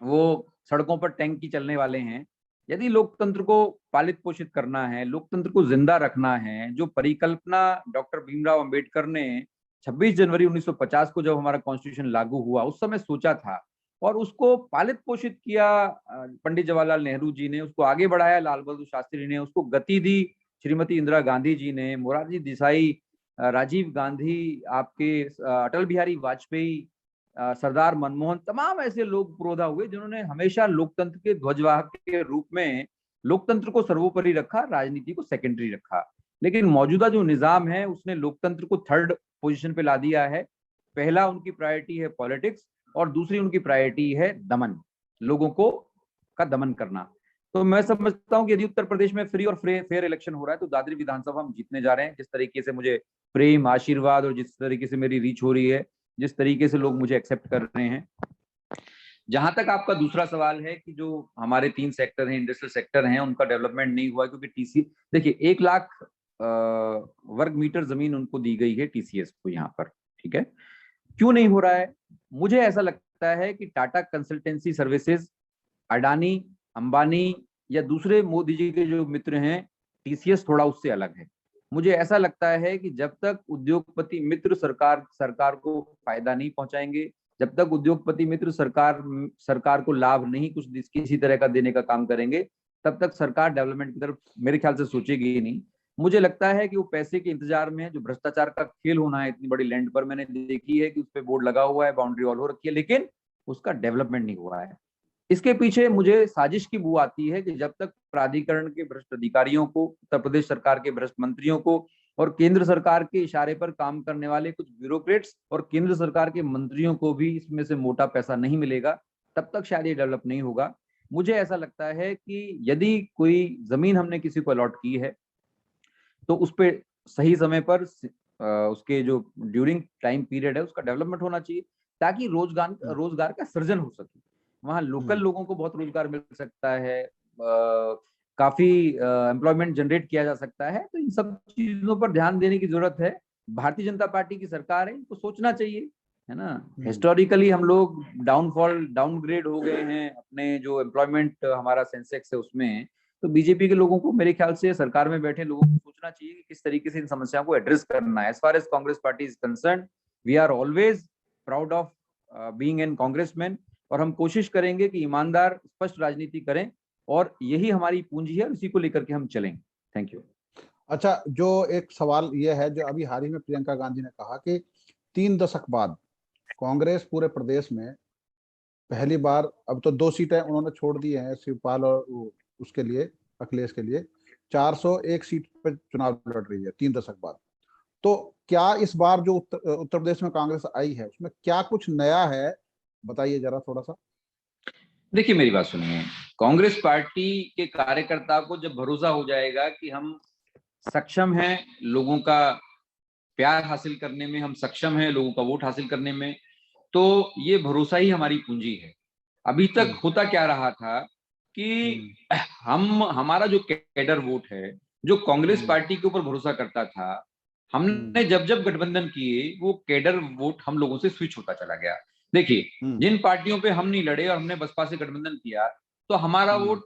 वो सड़कों पर टैंक की चलने वाले हैं। यदि लोकतंत्र को पालित पोषित करना है, लोकतंत्र को जिंदा रखना है, जो परिकल्पना डॉक्टर भीमराव अंबेडकर ने 26 जनवरी 1950 को जब हमारा कॉन्स्टिट्यूशन लागू हुआ उस समय सोचा था, और उसको पालित पोषित किया पंडित जवाहरलाल नेहरू जी ने, उसको आगे बढ़ाया लाल बहादुर शास्त्री ने, उसको गति दी श्रीमती इंदिरा गांधी जी ने, मोरारजी देसाई, राजीव गांधी, आपके अटल बिहारी वाजपेयी, सरदार मनमोहन, तमाम ऐसे लोग पुरोधा हुए जिन्होंने हमेशा लोकतंत्र के ध्वजवाहक के रूप में लोकतंत्र को सर्वोपरि रखा, राजनीति को सेकेंडरी रखा। लेकिन मौजूदा जो निजाम है उसने लोकतंत्र को थर्ड पोजीशन पे ला दिया है। पहला उनकी प्रायोरिटी है पॉलिटिक्स, और दूसरी उनकी प्रायोरिटी है दमन, लोगों को का दमन करना। तो मैं समझता हूं कि यदि उत्तर प्रदेश में फ्री और फेयर इलेक्शन हो रहा है तो दादरी विधानसभा हम जीतने जा रहे हैं। जिस तरीके से मुझे प्रेम, आशीर्वाद और जिस तरीके से मेरी रीच हो रही है, जिस तरीके से लोग मुझे एक्सेप्ट कर रहे हैं। जहां तक आपका दूसरा सवाल है कि जो हमारे 3 सेक्टर हैं, इंडस्ट्रियल सेक्टर हैं, उनका डेवलपमेंट नहीं हुआ क्योंकि टीसी, देखिए 1 लाख वर्ग मीटर जमीन उनको दी गई है टीसीएस को यहाँ पर, ठीक है। क्यों नहीं हो रहा है? मुझे ऐसा लगता है कि टाटा कंसल्टेंसी सर्विसेज अडानी, अंबानी या दूसरे मोदी जी के जो मित्र हैं, टीसीएस थोड़ा उससे अलग है। मुझे ऐसा लगता है कि जब तक उद्योगपति मित्र सरकार को फायदा नहीं पहुंचाएंगे, जब तक उद्योगपति मित्र सरकार को लाभ नहीं कुछ किसी तरह का देने का काम करेंगे, तब तक सरकार डेवलपमेंट की तरफ मेरे ख्याल से सोचेगी ही नहीं। मुझे लगता है कि वो पैसे के इंतजार में है, जो भ्रष्टाचार का खेल होना है इतनी बड़ी लैंड पर, मैंने देखी है कि उस पर बोर्ड लगा हुआ है, बाउंड्री वॉल हो रखी है, लेकिन उसका डेवलपमेंट नहीं हुआ है। इसके पीछे मुझे साजिश की बू आती है कि जब तक प्राधिकरण के भ्रष्ट अधिकारियों को, उत्तर प्रदेश सरकार के भ्रष्ट मंत्रियों को और केंद्र सरकार के इशारे पर काम करने वाले कुछ ब्यूरोक्रेट्स और केंद्र सरकार के मंत्रियों को भी इसमें से मोटा पैसा नहीं मिलेगा, तब तक शायद ये डेवलप नहीं होगा। मुझे ऐसा लगता है कि यदि कोई जमीन हमने किसी को अलॉट की है तो उस पर सही समय पर उसके जो ड्यूरिंग टाइम पीरियड है उसका डेवलपमेंट होना चाहिए, ताकि रोजगार का सृजन हो सके। वहाँ लोकल लोगों को बहुत रोजगार मिल सकता है, काफी एम्प्लॉयमेंट जनरेट किया जा सकता है। तो इन सब चीजों पर ध्यान देने की जरूरत है। भारतीय जनता पार्टी की सरकार है, इनको सोचना चाहिए, है ना। हिस्टोरिकली हम लोग डाउनग्रेड हो गए हैं अपने जो एम्प्लॉयमेंट हमारा सेंसेक्स है उसमें। तो बीजेपी के लोगों को, मेरे ख्याल से सरकार में बैठे लोगों को सोचना चाहिए कि किस तरीके से इन समस्याओं को एड्रेस करना है। As far as Congress party is concern, we are always proud of being an congressman, और हम कोशिश करेंगे कि ईमानदार स्पष्ट राजनीति करें, और यही हमारी पूंजी है, इसी को लेकर के हम चलेंगे। Thank you. अच्छा, जो एक सवाल ये है, जो अभी हाल ही में प्रियंका गांधी ने कहा कि 3 दशक बाद कांग्रेस पूरे प्रदेश में पहली बार, अब तो 2 सीटें उन्होंने छोड़ दी हैं, शिवपाल और उसके लिए, अखिलेश के लिए 401 सीट पर चुनाव लड़ रही है 3 दशक बाद। तो क्या इस बार जो उत्तर प्रदेश में कांग्रेस आई है उसमें क्या कुछ नया है, बताइए जरा थोड़ा सा। देखिए, मेरी बात सुनिए। कांग्रेस पार्टी के कार्यकर्ता को जब भरोसा हो जाएगा कि हम सक्षम हैं लोगों का प्यार हासिल करने में, हम सक्षम हैं लोगों का वोट हासिल करने में, तो ये भरोसा ही हमारी पूंजी है। अभी तक होता क्या रहा था कि हमारा जो कैडर वोट है, जो कांग्रेस पार्टी के ऊपर भरोसा करता था, हमने जब जब गठबंधन किए वो कैडर वोट हम लोगों से स्विच होता चला गया। देखिए, जिन पार्टियों पे हम नहीं लड़े और हमने बसपा से गठबंधन किया, तो हमारा वोट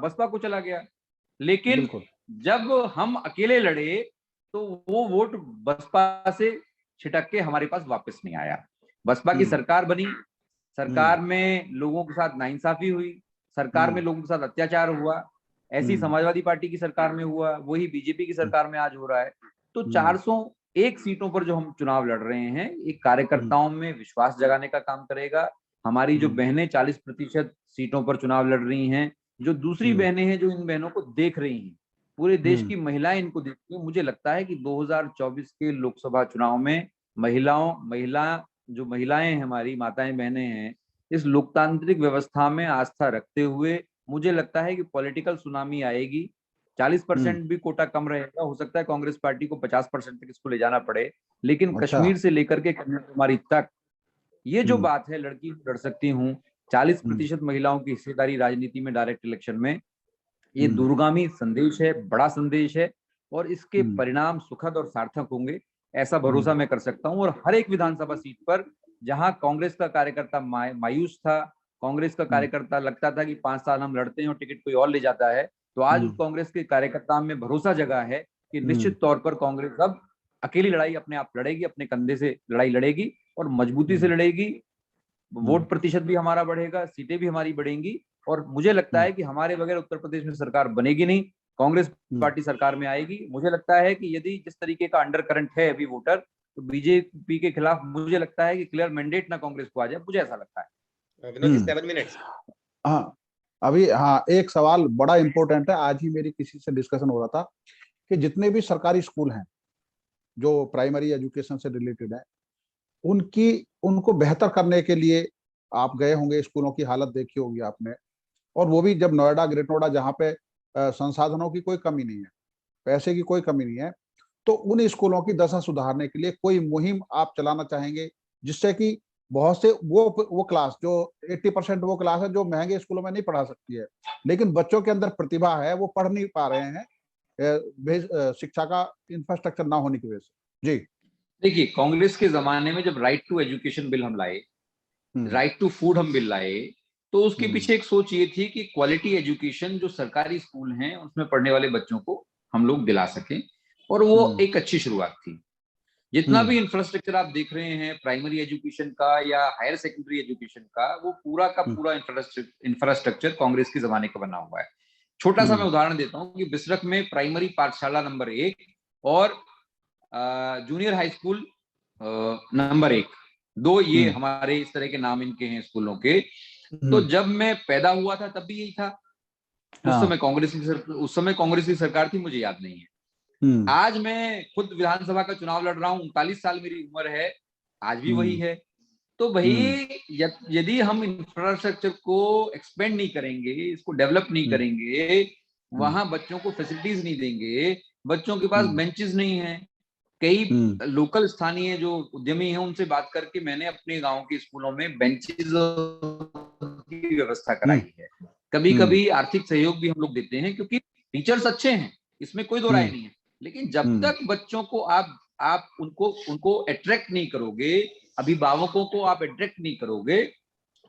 बसपा को चला गया। लेकिन जब हम अकेले लड़े तो वो वोट बसपा से छिटक के हमारे पास वापस नहीं आया। बसपा की सरकार बनी, सरकार में लोगों के साथ नाइंसाफी हुई, सरकार में लोगों के साथ अत्याचार हुआ। ऐसी समाजवादी पार्टी की सरकार में हुआ, वही बीजेपी की सरकार में आज हो रहा है। तो 401 सीटों पर जो हम चुनाव लड़ रहे हैं, एक कार्यकर्ताओं में विश्वास जगाने का काम करेगा। हमारी जो बहनें 40% सीटों पर चुनाव लड़ रही हैं, जो दूसरी बहनें हैं जो इन बहनों को देख रही हैं, पूरे देश की महिलाएं इनको देखती हैं। मुझे लगता है कि 2024 के लोकसभा चुनाव में जो महिलाएं हैं, हमारी माताएं बहनें हैं, इस लोकतांत्रिक व्यवस्था में आस्था रखते हुए मुझे लगता है कि पॉलिटिकल सुनामी आएगी। 40% भी कोटा कम रहेगा, हो सकता है कांग्रेस पार्टी को 50% तक इसको ले जाना पड़े, लेकिन कश्मीर से लेकर के कन्याकुमारी तक ये जो बात है, लड़की लड़ सकती हूँ, 40% महिलाओं की हिस्सेदारी राजनीति में, डायरेक्ट इलेक्शन में, ये दूरगामी संदेश है, बड़ा संदेश है, और इसके परिणाम सुखद और सार्थक होंगे, ऐसा भरोसा मैं कर सकता हूं। और हर एक विधानसभा सीट पर जहां कांग्रेस का कार्यकर्ता मायूस था, कांग्रेस का कार्यकर्ता लगता था कि 5 साल हम लड़ते हैं और टिकट कोई और ले जाता है, तो आज उस कांग्रेस के कार्यकर्ता में भरोसा जगा है कि निश्चित तौर पर कांग्रेस अब अकेली लड़ाई अपने आप लड़ेगी, अपने कंधे से लड़ाई लड़ेगी और मजबूती से लड़ेगी। वोट प्रतिशत भी हमारा बढ़ेगा, सीटें भी हमारी बढ़ेंगी, और मुझे लगता है कि हमारे बगैर उत्तर प्रदेश में सरकार बनेगी नहीं, कांग्रेस पार्टी सरकार में आएगी। मुझे लगता है कि यदि जिस तरीके का अंडर करंट है अभी वोटर, तो बीजेपी के खिलाफ मुझे लगता है कि क्लियर मैंडेट ना कांग्रेस को आ जाए, मुझे ऐसा लगता है। 7 मिनट्स। हाँ, अभी एक सवाल बड़ा इंपॉर्टेंट है। आज ही मेरी किसी से डिस्कशन हो रहा था कि जितने भी सरकारी स्कूल हैं जो प्राइमरी एजुकेशन से रिलेटेड है, उनको बेहतर करने के लिए आप गए होंगे, स्कूलों की हालत देखी होगी आपने, और वो भी जब नोएडा, ग्रेटर नोएडा, जहाँ पे संसाधनों की कोई कमी नहीं है, पैसे की कोई कमी नहीं है, तो उन स्कूलों की दशा सुधारने के लिए कोई मुहिम आप चलाना चाहेंगे, जिससे कि बहुत से वो क्लास जो 80% वो क्लास है जो महंगे स्कूलों में नहीं पढ़ा सकती है, लेकिन बच्चों के अंदर प्रतिभा है, वो पढ़ नहीं पा रहे हैं शिक्षा का इंफ्रास्ट्रक्चर ना होने की वजह से। जी देखिए, कांग्रेस के जमाने में जब राइट टू एजुकेशन बिल हम लाए, राइट टू फूड हम बिल लाए, तो उसके पीछे एक सोच ये थी कि क्वालिटी एजुकेशन जो सरकारी स्कूल हैं उसमें पढ़ने वाले बच्चों को हम लोग दिला सकें, और वो एक अच्छी शुरुआत थी। जितना भी इंफ्रास्ट्रक्चर आप देख रहे हैं प्राइमरी एजुकेशन का या हायर सेकेंडरी एजुकेशन का, वो पूरा का पूरा इंफ्रास्ट्रक्चर कांग्रेस के जमाने का बना हुआ है। छोटा सा मैं उदाहरण देता हूँ कि बिसरख में प्राइमरी पाठशाला नंबर 1 और जूनियर हाई स्कूल नंबर 1, 2, ये हमारे इस तरह के नाम इनके हैं स्कूलों के। तो जब मैं पैदा हुआ था तब भी यही था। उस समय कांग्रेस की सरकार थी, मुझे याद नहीं है। आज मैं खुद विधानसभा का चुनाव लड़ रहा हूँ, 39 साल मेरी उम्र है, आज भी वही है। तो भाई यदि हम इंफ्रास्ट्रक्चर को एक्सपेंड नहीं करेंगे, इसको डेवलप नहीं करेंगे, वहां बच्चों को फैसिलिटीज नहीं देंगे, बच्चों के पास बेंचेस नहीं है। कई लोकल स्थानीय जो उद्यमी हैं उनसे बात करके मैंने अपने गांव के स्कूलों में बेंचेस की व्यवस्था कराई है। कभी कभी आर्थिक सहयोग भी हम लोग देते हैं, क्योंकि टीचर्स अच्छे हैं, इसमें कोई दो राय नहीं है। लेकिन जब तक बच्चों को आप उनको अट्रैक्ट नहीं करोगे, अभिभावकों को आप अट्रैक्ट नहीं करोगे,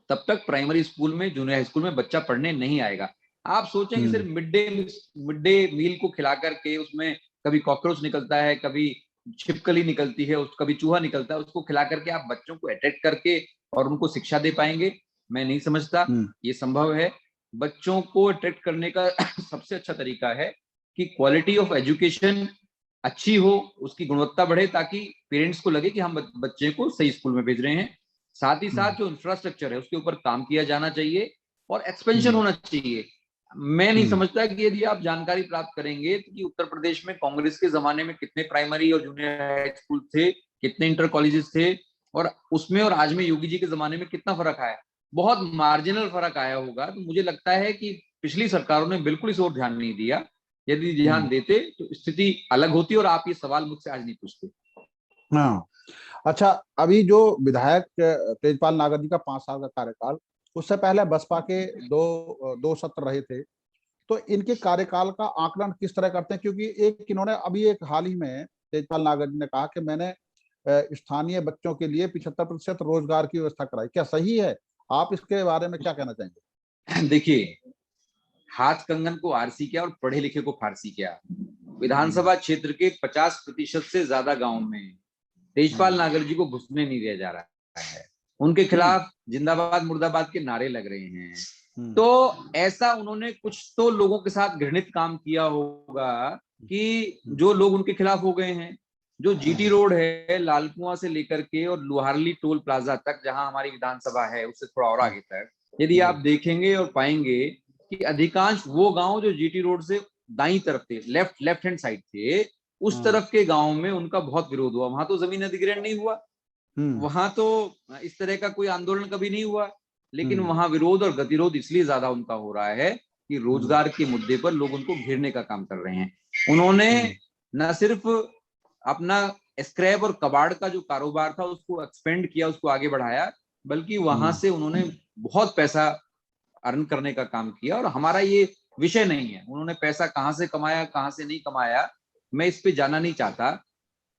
तब तक प्राइमरी स्कूल में, जूनियर हाई स्कूल में बच्चा पढ़ने नहीं आएगा। आप सोचेंगे सिर्फ मिड डे मील को खिला करके उसमें कभी कॉकरोच निकलता है, कभी छिपकली निकलती है, कभी चूहा निकलता है, उसको खिला करके आप बच्चों को अट्रैक्ट करके और उनको शिक्षा दे पाएंगे? मैं नहीं समझता ये संभव है। बच्चों को अट्रैक्ट करने का सबसे अच्छा तरीका है कि क्वालिटी ऑफ एजुकेशन अच्छी हो, उसकी गुणवत्ता बढ़े, ताकि पेरेंट्स को लगे कि हम बच्चे को सही स्कूल में भेज रहे हैं। साथ ही साथ जो इंफ्रास्ट्रक्चर है उसके ऊपर काम किया जाना चाहिए और एक्सपेंशन होना चाहिए। मैं नहीं समझता कि यदि आप जानकारी प्राप्त करेंगे कि उत्तर प्रदेश में कांग्रेस के जमाने में कितने प्राइमरी और जूनियर हाई स्कूल थे, कितने इंटर कॉलेजेस थे, और उसमें और आज में योगी जी के जमाने में कितना फर्क आया, बहुत मार्जिनल फर्क आया होगा। तो मुझे लगता है कि पिछली सरकारों ने बिल्कुल इस ओर ध्यान नहीं दिया। यदि ध्यान देते तो स्थिति अलग होती, और आप ये सवाल मुझसे आज नहीं पूछते। हाँ, अच्छा, अभी जो विधायक तेजपाल नागर जी का 5 साल का कार्यकाल, उससे पहले बसपा के दो सत्र रहे थे, तो इनके कार्यकाल का आकलन किस तरह करते हैं? क्योंकि एक इन्होंने अभी एक हाल ही में तेजपाल नागर जी ने कहा कि मैंने स्थानीय बच्चों के लिए 75% रोजगार की व्यवस्था कराई। क्या सही है? आप इसके बारे में क्या कहना चाहेंगे? देखिए, हाथ कंगन को आरसी क्या और पढ़े लिखे को फारसी क्या। विधानसभा क्षेत्र के 50% से ज्यादा गांव में तेजपाल नागर जी को घुसने नहीं दिया जा रहा है। उनके खिलाफ जिंदाबाद मुर्दाबाद के नारे लग रहे हैं। तो ऐसा उन्होंने कुछ तो लोगों के साथ घृणित काम किया होगा कि जो लोग उनके खिलाफ हो गए हैं। जो जीटी रोड है, लालकुआं से लेकर के और लोहारली टोल प्लाजा तक, जहां हमारी विधानसभा है, उससे थोड़ा और आगे तक, यदि आप देखेंगे और पाएंगे कि अधिकांश वो गांव जो जीटी रोड से दाईं तरफ थे, लेफ्ट हैंड साइड थे, उस तरफ के गांव में उनका बहुत विरोध हुआ। वहां तो जमीन अधिग्रहण नहीं हुआ, वहां तो इस तरह का कोई आंदोलन कभी नहीं हुआ, लेकिन वहां विरोध और गतिरोध इसलिए ज्यादा उनका हो रहा है कि रोजगार के मुद्दे पर लोग उनको घेरने का काम कर रहे हैं। उन्होंने न सिर्फ अपना स्क्रैप और कबाड़ का जो कारोबार था उसको एक्सपेंड किया, उसको आगे बढ़ाया, बल्कि वहां से उन्होंने बहुत पैसा अर्न करने का काम किया। और हमारा ये विषय नहीं है उन्होंने पैसा कहां से कमाया कहां से नहीं कमाया, मैं इस पे जाना नहीं चाहता।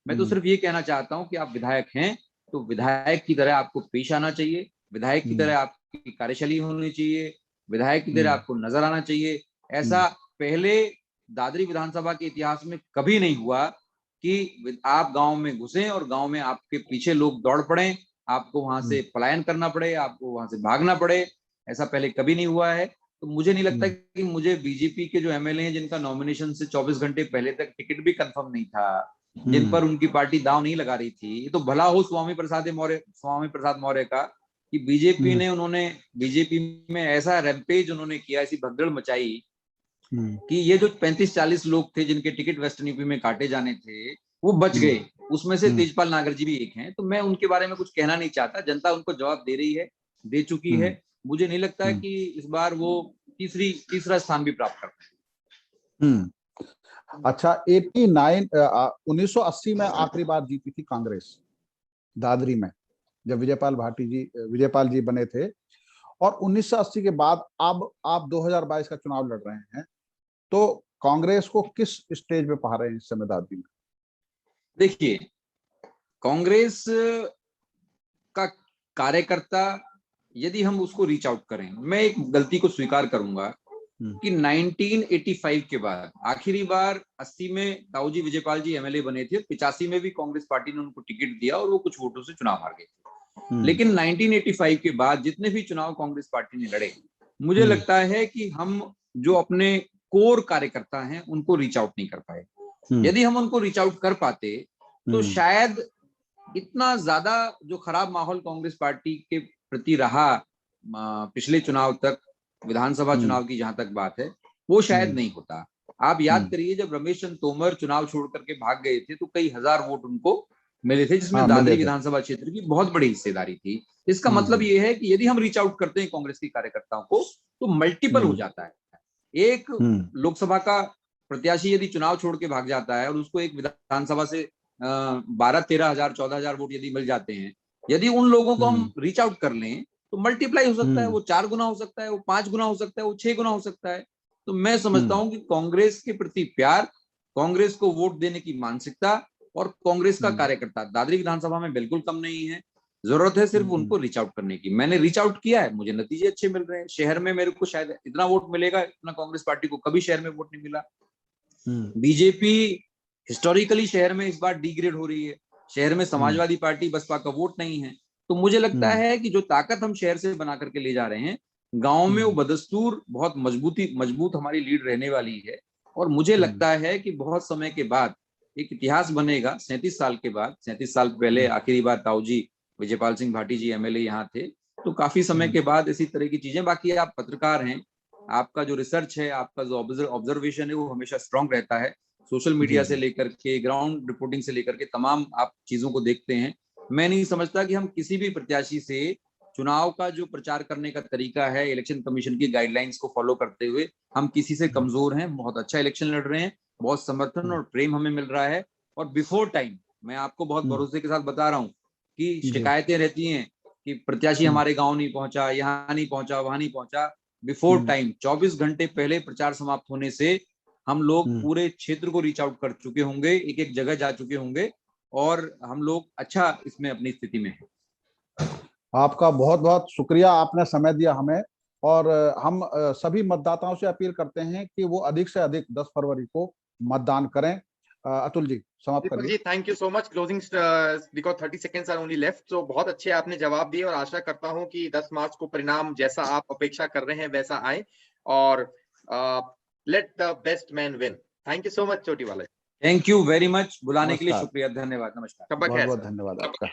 मैं तो सिर्फ ये कहना चाहता हूं कि आप विधायक हैं तो विधायक की तरह आपको पेश आना चाहिए, विधायक की तरह आपकी कार्यशैली होनी चाहिए, विधायक की तरह आपको नजर आना चाहिए। ऐसा पहले दादरी विधानसभा के इतिहास में कभी नहीं हुआ कि आप गांव में घुसे और गांव में आपके पीछे लोग दौड़ पड़े, आपको वहां से पलायन करना पड़े, आपको वहां से भागना पड़े। ऐसा पहले कभी नहीं हुआ है। तो मुझे नहीं लगता कि मुझे बीजेपी के जो एमएलए हैं जिनका नॉमिनेशन से 24 घंटे पहले तक टिकट भी कंफर्म नहीं था, जिन पर उनकी पार्टी दांव नहीं लगा रही थी, ये तो भला हो स्वामी प्रसाद मौर्य का कि बीजेपी में ऐसा रैम्पेज उन्होंने किया, ऐसी भगदड़ मचाई कि ये जो 35-40 लोग थे जिनके टिकट वेस्टर्न यूपी में काटे जाने थे वो बच गए। उसमें से तेजपाल नागर जी भी एक हैं। तो मैं उनके बारे में कुछ कहना नहीं चाहता, जनता उनको जवाब दे रही है, दे चुकी है। मुझे नहीं लगता है कि इस बार वो तीसरा स्थान भी प्राप्त करते हैं। अच्छा, 1980 में आखिरी बार जीती थी कांग्रेस दादरी में, जब विजयपाल जी बने थे। और 1980 के बाद अब आप 2022 का चुनाव लड़ रहे हैं, तो कांग्रेस को किस स्टेज पे पा रहे हैं इस समय दादरी में? देखिए, कांग्रेस का कार्यकर्ता यदि हम उसको रीच आउट करें, मैं एक गलती को स्वीकार करूंगा कि 1985 के बाद आखिरी बार 80 में ताऊजी विजयपाल जी एमएलए बने थे, 85 में भी कांग्रेस पार्टी ने उनको टिकट दिया और वो कुछ वोटों से चुनाव हार गए थे। लेकिन 1985 के बाद जितने भी चुनाव कांग्रेस पार्टी ने लड़े, मुझे लगता है कि हम जो अपने कोर कार्यकर्ता हैं उनको रीच आउट नहीं कर पाए। यदि हम उनको रीच आउट कर पाते तो शायद इतना ज्यादा जो खराब माहौल कांग्रेस पार्टी के प्रति रहा पिछले चुनाव तक, विधानसभा चुनाव की जहां तक बात है, वो शायद नहीं होता। आप याद करिए जब रमेश चंद्र तोमर चुनाव छोड़ करके भाग गए थे तो कई हजार वोट उनको मिले थे, जिसमें दादरी विधानसभा क्षेत्र की बहुत बड़ी हिस्सेदारी थी। इसका मतलब ये है कि यदि हम रीच आउट करते हैं कांग्रेस के कार्यकर्ताओं को तो मल्टीपल हो जाता है। एक लोकसभा का प्रत्याशी यदि चुनाव छोड़ के भाग जाता है और उसको एक विधानसभा से 12-13 हजार 14 हजार वोट यदि मिल जाते हैं, यदि उन लोगों को हम रीच आउट कर लें तो मल्टीप्लाई हो सकता है, वो 4 गुना हो सकता है, वो 5 गुना हो सकता है, वो 6 गुना हो सकता है। तो मैं समझता हूं कि कांग्रेस के प्रति प्यार, कांग्रेस को वोट देने की मानसिकता और कांग्रेस का कार्यकर्ता दादरी विधानसभा में बिल्कुल कम नहीं है। जरूरत है सिर्फ उनको रीच आउट करने की। मैंने रीच आउट किया है, मुझे नतीजे अच्छे मिल रहे हैं। शहर में मेरे को शायद इतना वोट मिलेगा, इतना कांग्रेस पार्टी को कभी शहर में वोट नहीं मिला। बीजेपी हिस्टोरिकली शहर में इस बार डिग्रेड हो रही है। शहर में समाजवादी पार्टी बसपा का वोट नहीं है। तो मुझे लगता है कि जो ताकत हम शहर से बना करके ले जा रहे हैं, गांव में वो बदस्तूर बहुत मजबूत हमारी लीड रहने वाली है। और मुझे लगता है कि बहुत समय के बाद एक इतिहास बनेगा। 37 साल के बाद, 37 साल पहले आखिरी बार ताऊजी विजयपाल सिंह भाटी जी एमएलए यहाँ थे, तो काफी समय के बाद इसी तरह की चीजें। बाकी आप पत्रकार हैं, आपका जो रिसर्च है, आपका जो ऑब्जर्वेशन है वो हमेशा स्ट्रांग रहता है। सोशल मीडिया से लेकर के ग्राउंड रिपोर्टिंग से लेकर के तमाम आप चीजों को देखते हैं। मैं नहीं समझता कि हम किसी भी प्रत्याशी से चुनाव का जो प्रचार करने का तरीका है, इलेक्शन कमीशन की गाइडलाइंस को फॉलो करते हुए, हम किसी से कमजोर हैं। बहुत अच्छा इलेक्शन लड़ रहे हैं, बहुत समर्थन और प्रेम हमें मिल रहा है। और बिफोर टाइम मैं आपको बहुत भरोसे के साथ बता रहा हूँ कि शिकायतें रहती हैं कि प्रत्याशी हमारे गांव नहीं पहुंचा, यहाँ नहीं पहुंचा, वहां नहीं पहुंचा। बिफोर टाइम 24 घंटे पहले प्रचार समाप्त होने से हम लोग पूरे क्षेत्र को रीच आउट कर चुके होंगे, एक एक जगह जा चुके होंगे और हम लोग अच्छा इसमें अपनी स्थिति में हैं। आपका बहुत बहुत शुक्रिया, आपने समय दिया हमें। और हम सभी मतदाताओं से अपील करते हैं कि वो अधिक से अधिक 10 फरवरी को मतदान करें। अतुल जी समाप्त करिए। जी thank you so much. Closing because 30 seconds are only left. तो बहुत अच्छे आपने जवाब दिए और आशा करता हूं कि 10 मार्च को परिणाम जैसा आप अपेक्षा कर रहे हैं वैसा आए और let the best man win. Thank you so much Chotiwala. Thank you very much, बुलाने के लिए शुक्रिया, धन्यवाद, नमस्कार। बहुत बहुत धन्यवाद आपका।